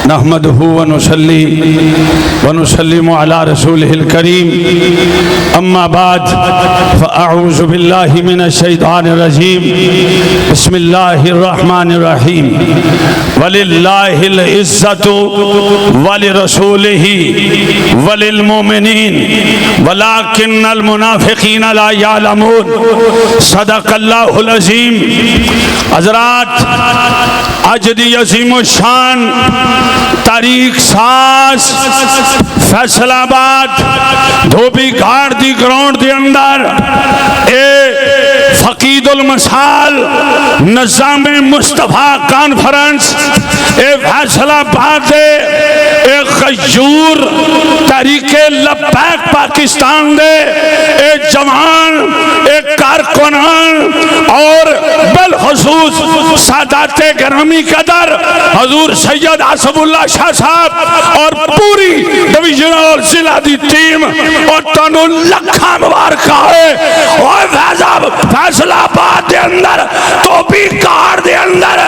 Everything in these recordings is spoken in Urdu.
نحمده ونصلي ونسلم على رسوله الكريم اما بعد فاعوذ بالله من الشيطان الرجيم بسم الله الرحمن الرحيم ولله العزة ولرسوله وللمؤمنين ولكن المنافقين لا يعلمون صدق الله العظيم. حضرات آج دی عظیم الشان تاریخ ساز فیصل آباد دھوبی گھاٹ دی گراؤنڈ دے اندر اے فقید المثال نظام مصطفیٰ کانفرنس اے فیصل آباد دے اے غیور تحریک لبیک پاکستان دے اے جوان اے کارکنان اور بالخصوص سادات گرامی قدر حضور سید آصف اللہ شاہ صاحب اور پوری ڈویژنل ضلع دی ٹیم اور تانوں لکھاں مبارکہ ہے اور فیصل آباد دے اندر توپی کار دے اندر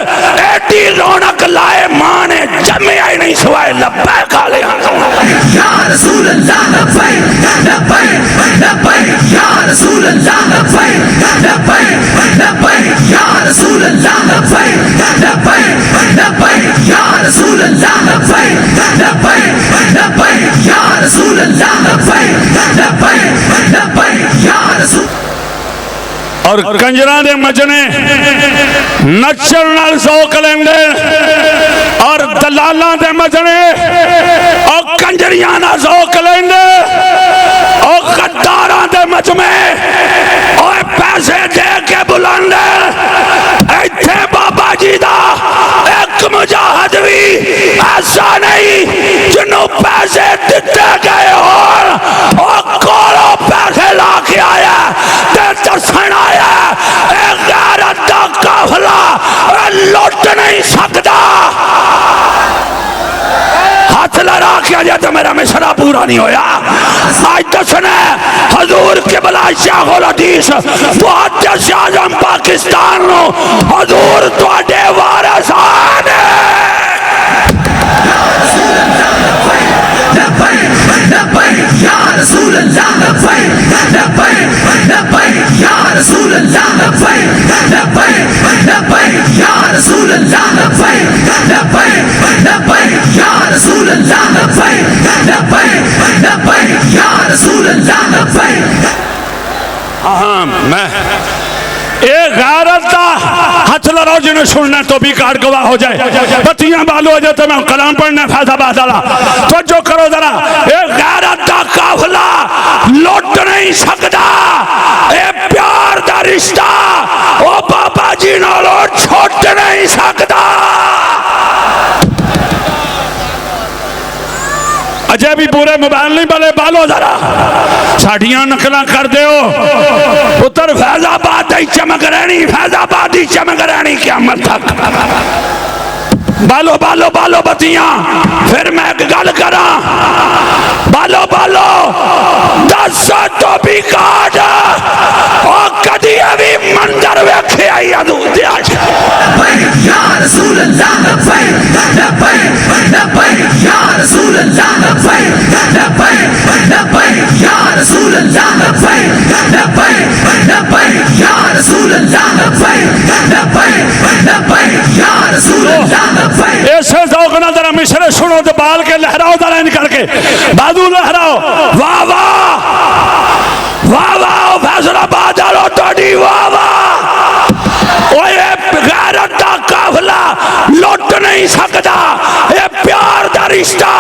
ایٹی رونق لائے مانے جمعی آئی نہیں سوائے لبیک آلے یا رسول اللہ لبیک لبیک لبیک یا رسول اللہ لبیک لبیک لبیک یا رسول اللہ لبیک لبیک لبیک یا رسول اللہ لبیک لبیک لبیک یا رسول اللہ لبیک لبیک لبیک یا رسول. اور کنجران دے مجنے نچر نال ذوق لیندے اور دلالان دے مجنے اور کنجریاں نال ذوق لیندے اور غداران دے مجمع اور پیسے دے کے بلاندے ایتھے بابا جی دا ایک مجاہد بھی ایسا نہیں جنہوں پیسے دیتے گئے اور کولو پیسے لا کے آیا دیتا سن آیا ایک غیرت دا قافلہ لوٹ نہیں سکتا. ہاتھ لڑا کیا جائے تو میرا مشرہ پورا نہیں ہویا. آج تو سنے حضور قبلہ شیخ الحدیث محدث اعظم پاکستان نو حضور تو اڈے وارثان یا رسول اللہ لبیک لبیک لبیک یا رسول اللہ لبیک لبیک لبیک یا رسول اللہ لبیک لبیک لبیک یا رسول اللہ لبیک لبیک لبیک یا رسول اللہ لبیک. میں ایک غیرت دا ہاتھ لڑاؤ جنہیں سننا تو بھی کارڈ گواہ ہو جائے بتیاں بالو ہو جائے تو میں کلام پڑھنا فیض آباد والا توجہ کرو ذرا. ایک غیرت دا قافلہ لوٹ نہیں سکتا اے پیار دا رشتہ او بابا جی نالو چھوٹ نہیں سکتا. اجے بھی پورے موبائل نہیں بلے بالو ذرا ساڑھیاں نقلہ کر دے ہو پتر فیض آباد ہی چمک رہنی فیض آباد ہی چمک رہنی قیامت تک. بالو بالو بالو بتیاں پھر میں ایک گل کرا بالو بالو دس تو بھی کاٹ اور کدی ابھی منظر ویکھے آئی حضور دے آج یا رسول اللہ لبیک لبیک لبیک یا رسول اللہ لبیک لبیک لبیک یا رسول اللہ لبیک لبیک لبیک یا رسول اللہ لبیک لبیک لبیک یا رسول اللہ لبیک. ایسے ذوق نہ ذرا مشرے سنو تو بال کے لہراؤ ذرا نکل کے بادو لہراؤ واہ واہ واہ واہ فیصل آباد آلو توڑی واہ واہ. اوہ غیرت دا قافلہ لوٹ نہیں سکتا اے پیار دا رشتہ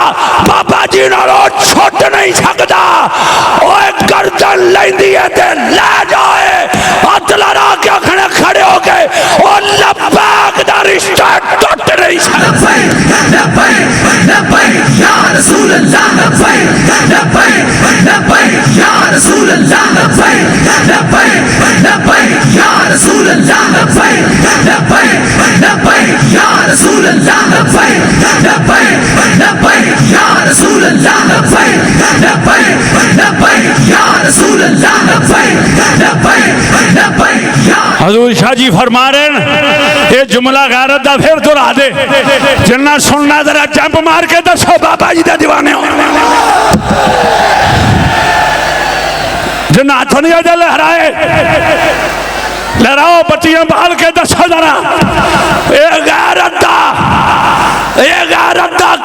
بابا جی نالو چھوٹ نہیں سکتا. اوہ گردن لیندی ہے تے لے جائے ہاتھ لڑا کے کھڑے کھڑے ہو گئے اور لبیک دا رشتہ ٹوٹ نہیں سکتا. لبیک لبیک یا رسول اللہ لبیک لبیک لبیک یا رسول اللہ لبیک لبیک لبیک یا رسول اللہ لبیک لبیک لبیک یا رسول اللہ لبیک لبیک لبیک یا رسول اللہ لبیک لبیک لبیک یا رسول اللہ لبیک لبیک لبیک. حضور شاہ جی فرما رہے ہیں یہ جملہ غیرت دا پھر دہرا دے جنہ سننا ذرا جمپ مار کے دسو بابا جی دے دیوانے ہو جنہ ہاتھوں نہیں آجا لہرائے لہراؤ بچیاں بھال کے دسو ذرا اے غیرت دا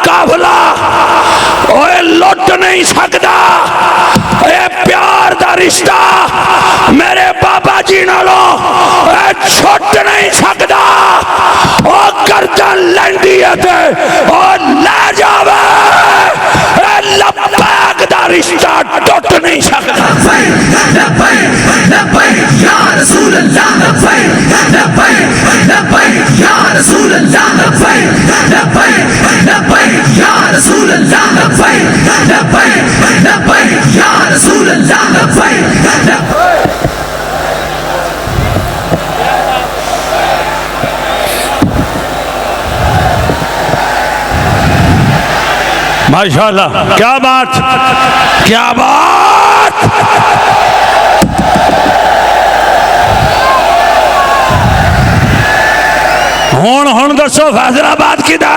قافلہ اوے لٹ نہیں سکدا اے پیار دا رشتہ میرے بابا جی نالو اے چھٹ نہیں سکدا او گردن لینڈی ہے او لے جاوے اے لبیک دا رشتہ ٹوٹ نہیں سکدا لبیک یا رسول اللہ لبیک لبیک یا رسول اللہ لبیک لبیک یا رسول اللہ لبیک یا رسول اللہ لبیک ماشاءاللہ کیا بات کیا بات ہون دسو فیصل آباد کی دا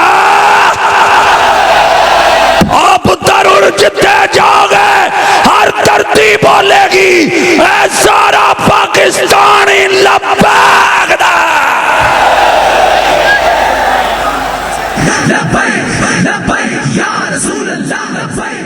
او پتر اڑ جتے جاؤ گے ہر دھرتی بولے گی اے سارا پاکستانی لبیک دا لبیک یا رسول اللہ لبیک